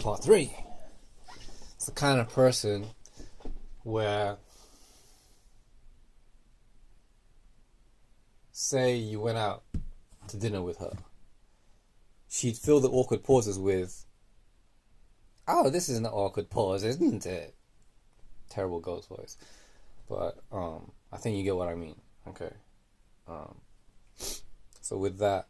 Part 3. It's the kind of person where, say you went out to dinner with her, she'd fill the awkward pauses with, "Oh, this is an awkward pause, isn't it?" Terrible ghost voice. But I think you get what I mean. Okay. So with that,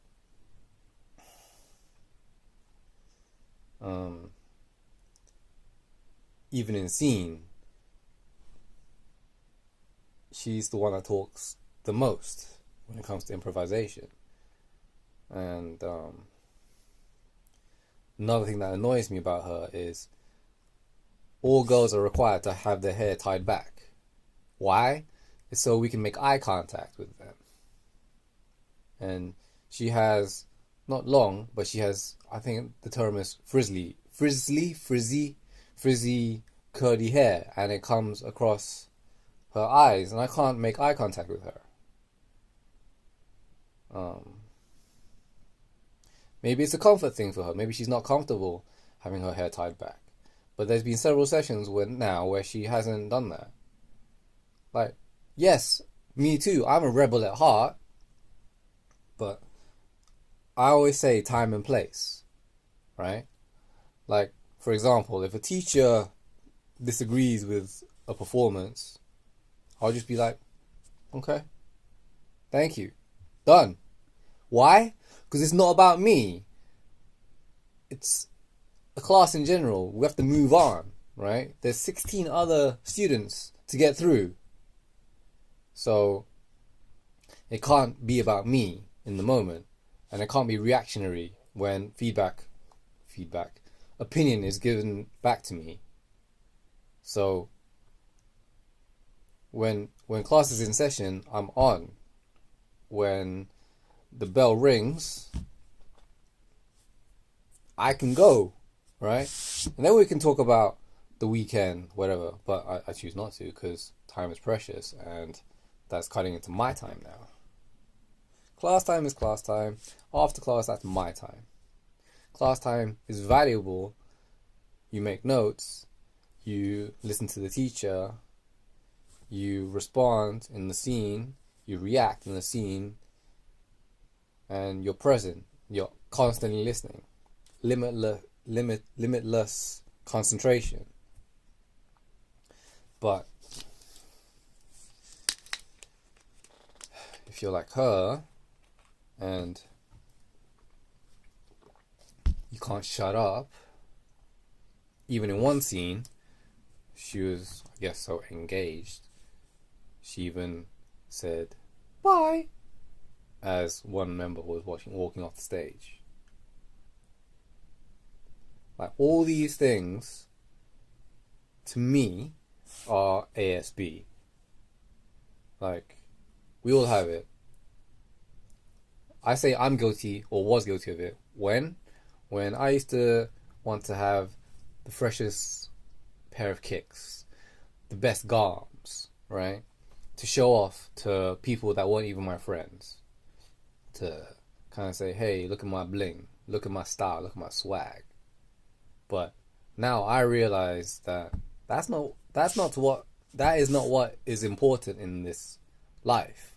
even in scene, she's the one that talks the most when it comes to improvisation. And another thing that annoys me about her is all girls are required to have their hair tied back. Why? It's so we can make eye contact with them. And she has, not long, but she has, I think the term is frizzy, curly hair, and it comes across her eyes, and I can't make eye contact with her. Maybe it's a comfort thing for her. Maybe she's not comfortable having her hair tied back. But there's been several sessions where she hasn't done that. Like, yes, me too. I'm a rebel at heart. But I always say time and place, right? Like, for example, if a teacher disagrees with a performance, I'll just be like, okay, thank you, done. Why? Because it's not about me. It's a class in general. We have to move on, right? There's 16 other students to get through. So it can't be about me in the moment. And it can't be reactionary when opinion is given back to me. So when class is in session, I'm on. When the bell rings, I can go, right? And then we can talk about the weekend, whatever. But I choose not to because time is precious and that's cutting into my time now. Class time is class time. After class, that's my time. Class time is valuable. You make notes. You listen to the teacher. You respond in the scene. You react in the scene. And you're present. You're constantly listening. Limitless concentration. But if you're like her and you can't shut up, even in one scene, she was, I guess, so engaged. She even said, "Bye," as one member was walking off the stage. Like, all these things, to me, are ASB. Like, we all have it. I say I'm guilty, or was guilty of it, when I used to want to have the freshest pair of kicks, the best garms, right? To show off to people that weren't even my friends. To kind of say, hey, look at my bling, look at my style, look at my swag. But now I realize that that is not what is important in this life.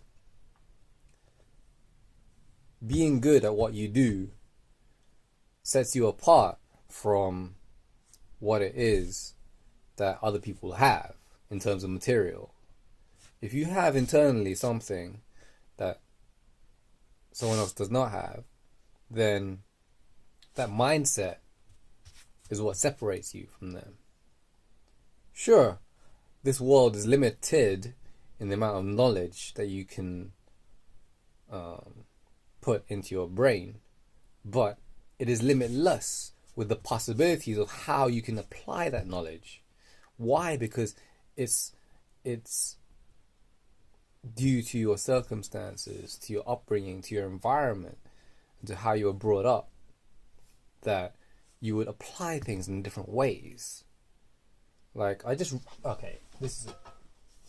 Being good at what you do sets you apart from what it is that other people have in terms of material. If you have internally something that someone else does not have, then that mindset is what separates you from them. Sure, this world is limited in the amount of knowledge that you can put into your brain, but it is limitless with the possibilities of how you can apply that knowledge. Why? Because it's due to your circumstances, to your upbringing, to your environment, to how you were brought up, that you would apply things in different ways. Like, this is a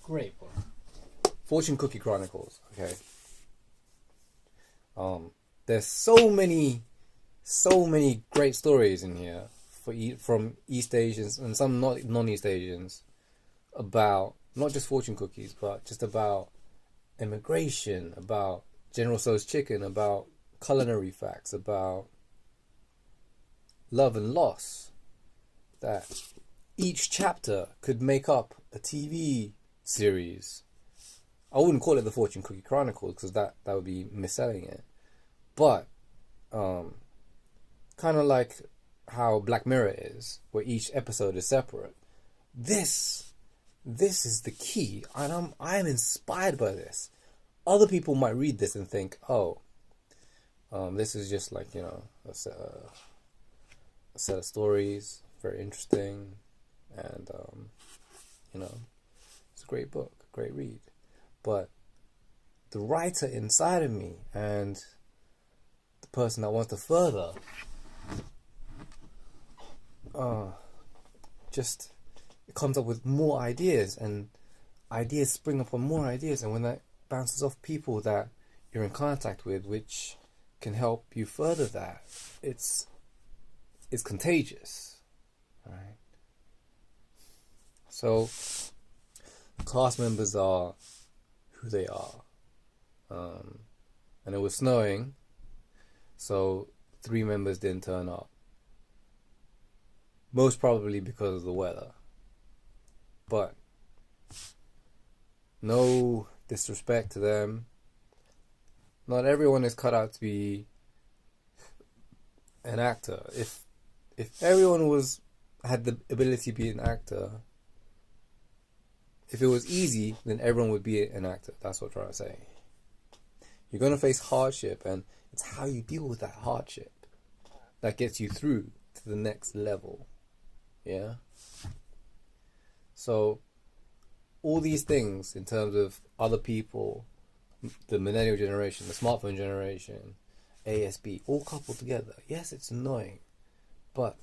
great book. Fortune Cookie Chronicles, okay? There's so many great stories in here from East Asians and some not non-East Asians about not just fortune cookies, but just about immigration, about General Tso's chicken, about culinary facts, about love and loss. That each chapter could make up a TV series. I wouldn't call it the Fortune Cookie Chronicles because that would be misselling it. But kind of like how Black Mirror is, where each episode is separate. This is the key, and I'm inspired by this. Other people might read this and think, oh, this is just like, you know, a set of stories, very interesting, and you know, it's a great book, great read. But the writer inside of me and the person that wants to further just it comes up with more ideas, and ideas spring up on more ideas, and when that bounces off people that you're in contact with, which can help you further that, it's contagious, right? So class members are who they are, and it was snowing, so 3 members didn't turn up, most probably because of the weather. But no disrespect to them, not everyone is cut out to be an actor. If everyone had the ability to be an actor, if it was easy, then everyone would be an actor. That's what I'm trying to say. You're going to face hardship, and it's how you deal with that hardship that gets you through to the next level. Yeah? So, all these things in terms of other people, the millennial generation, the smartphone generation, ASB, all coupled together. Yes, it's annoying, but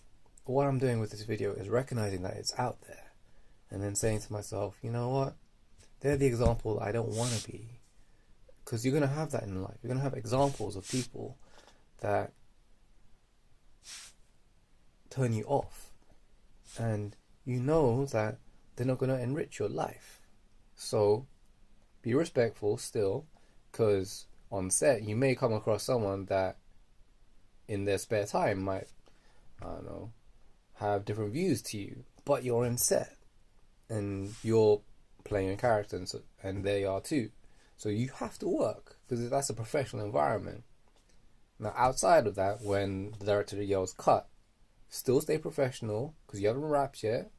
what I'm doing with this video is recognizing that it's out there, and then saying to myself, you know what? They're the example I don't want to be. Because you're going to have that in life. You're going to have examples of people that turn you off. And you know that they're not going to enrich your life. So be respectful still, because on set you may come across someone that in their spare time might, I don't know, have different views to you, but you're in set and you're playing a character, and they are too. So you have to work, because that's a professional environment. Now outside of that, when the director yells cut, still stay professional, because you haven't wrapped yet.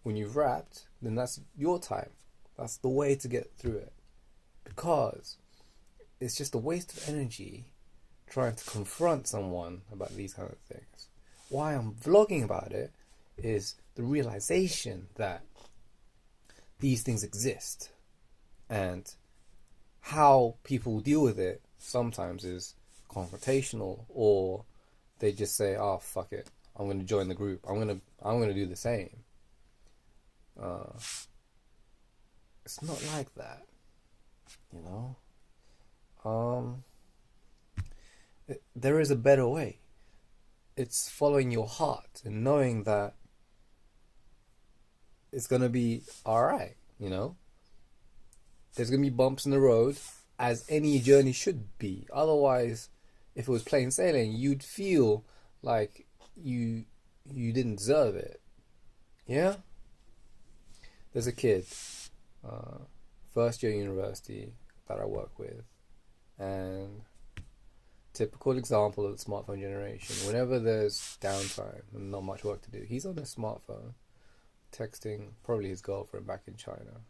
When you've wrapped, then that's your time. That's the way to get through it. Because it's just a waste of energy trying to confront someone about these kind of things. Why I'm vlogging about it is the realization that these things exist, and how people deal with it sometimes is confrontational, or they just say, oh fuck it, I'm going to join the group, I'm going to do the same. It's not like that, you know. There is a better way. It's following your heart and knowing that it's going to be alright, you know. There's going to be bumps in the road, as any journey should be. Otherwise, if it was plain sailing, you'd feel like you didn't deserve it. Yeah? There's a kid, first year university, that I work with, and typical example of the smartphone generation. Whenever there's downtime and not much work to do, he's on his smartphone, texting probably his girlfriend back in China.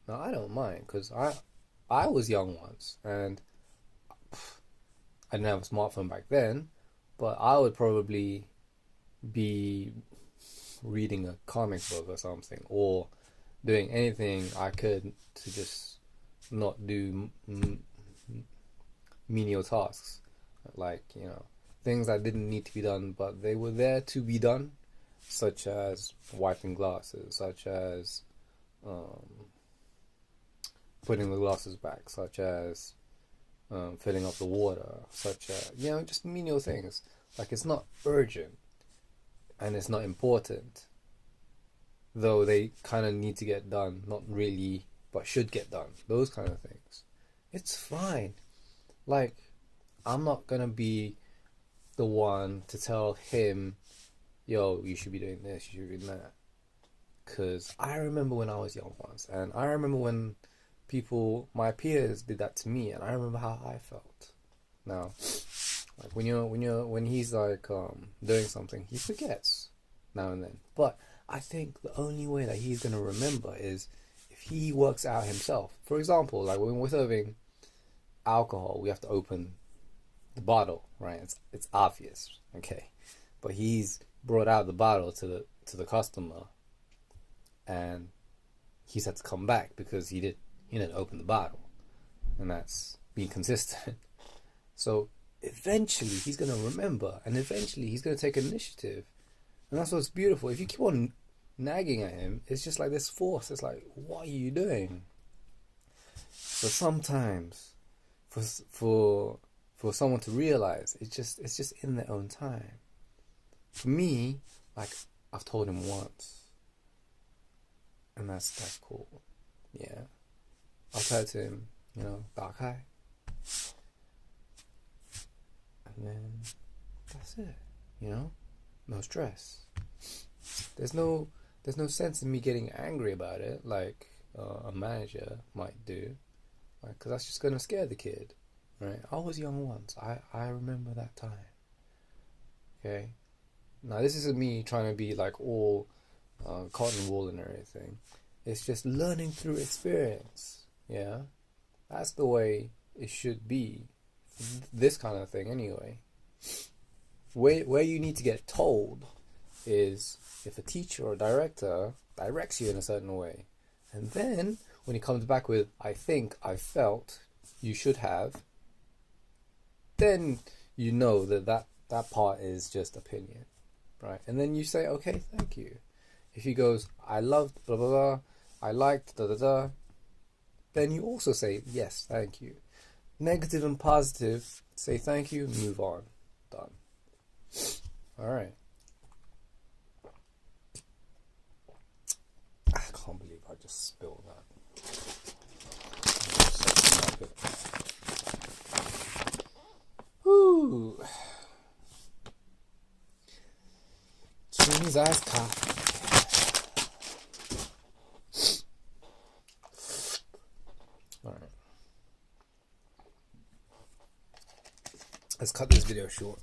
Now I don't mind, because I was young once, and I didn't have a smartphone back then, but I would probably be reading a comic book or something, or doing anything I could to just not do menial tasks, like, you know, things that didn't need to be done but they were there to be done, such as wiping glasses, such as putting the glasses back, such as filling up the water, such as, you know, just menial things. Like, it's not urgent, and it's not important, though they kind of need to get done, not really, but should get done, those kind of things, it's fine. Like, I'm not gonna be the one to tell him, yo, you should be doing this, you should be doing that. Because I remember when I was young once, and I remember when my peers did that to me, and I remember how I felt. Now, like when he's like doing something, he forgets now and then. But I think the only way that he's gonna remember is if he works out himself. For example, like when we're serving alcohol, we have to open the bottle, right? It's obvious, okay. But he's brought out the bottle to the customer, and he's had to come back because he didn't open the bottle, and that's being consistent. So eventually he's gonna remember, and eventually he's gonna take initiative, and that's what's beautiful. If you keep on nagging at him, it's just like this force. It's like, what are you doing? So sometimes, for someone to realize, it's just in their own time. For me, like, I've told him once, and that's cool. Yeah, I'll tell to him, dark eye, and then that's it. No stress. There's no sense in me getting angry about it, like a manager might do, because that's just gonna scare the kid, right? I was young once. I remember that time. Okay. Now, this isn't me trying to be like all cotton wool and everything. It's just learning through experience. Yeah, that's the way it should be. This kind of thing, anyway. Where you need to get told is if a teacher or director directs you in a certain way, and then when he comes back with, I think, I felt, you should have, then you know that part is just opinion. Right, and then you say, okay, thank you. If he goes, I loved blah blah blah, I liked da da da, then you also say, yes, thank you. Negative and positive, say thank you, move on, done. All right. I can't believe I just spilled that. Whoo. Jimmy's ice coffee. Alright. Let's cut this video short.